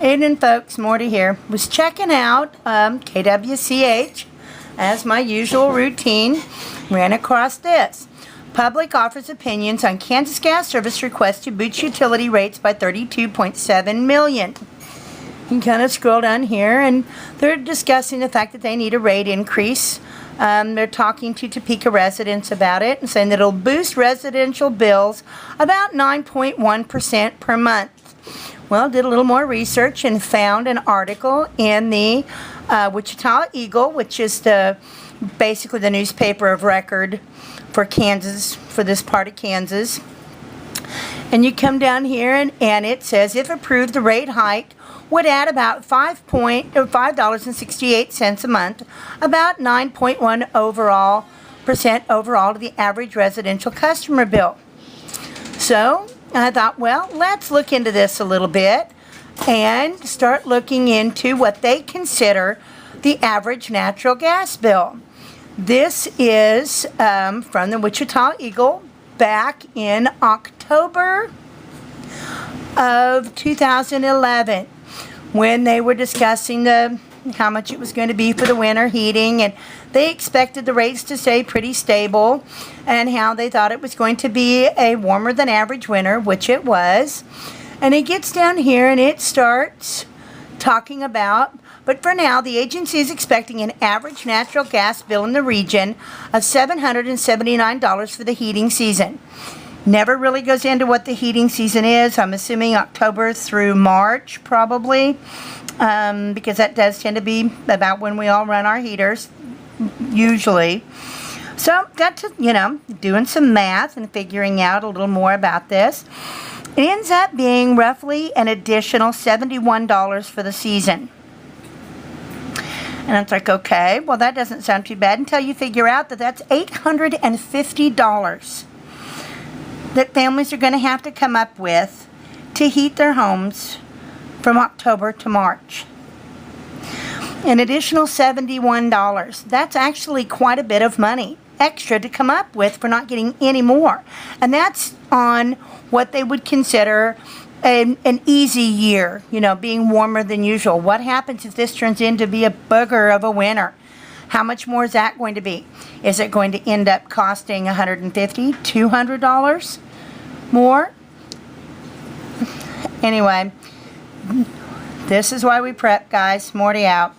Evening, folks. Morty here. Was checking out KWCH as my usual routine. Ran across this. Public offers opinions on Kansas Gas Service request to boost utility rates by $32.7 million. You can kind of scroll down here, and they're discussing the fact that they need a rate increase. They're talking to Topeka residents about it and saying that it'll boost residential bills about 9.1% per month. Well, did a little more research and found an article in the Wichita Eagle, which is basically the newspaper of record for Kansas, for this part of Kansas. And you come down here and it says, if approved, the rate hike would add about $5.68 a month, about 9.1% overall to the average residential customer bill. So I thought, well, let's look into this a little bit and start looking into what they consider the average natural gas bill. This is from the Wichita Eagle back in October of 2011 when they were discussing how much it was going to be for the winter heating, and they expected the rates to stay pretty stable, and how they thought it was going to be a warmer than average winter, which it was. And it gets down here and it starts talking about, but for now, the agency is expecting an average natural gas bill in the region of $779 for the heating season. Never really goes into what the heating season is. I'm assuming October through March, probably, because that does tend to be about when we all run our heaters, usually. So, got to, doing some math and figuring out a little more about this. It ends up being roughly an additional $71 for the season. And it's like, okay, well, that doesn't sound too bad until you figure out that that's $850 that families are going to have to come up with to heat their homes from October to March. An additional $71. That's actually quite a bit of money extra to come up with for not getting any more. And that's on what they would consider an easy year, being warmer than usual. What happens if this turns into be a booger of a winter? How much more is that going to be? Is it going to end up costing $150, $200 more? Anyway, this is why we prep, guys. Morty out.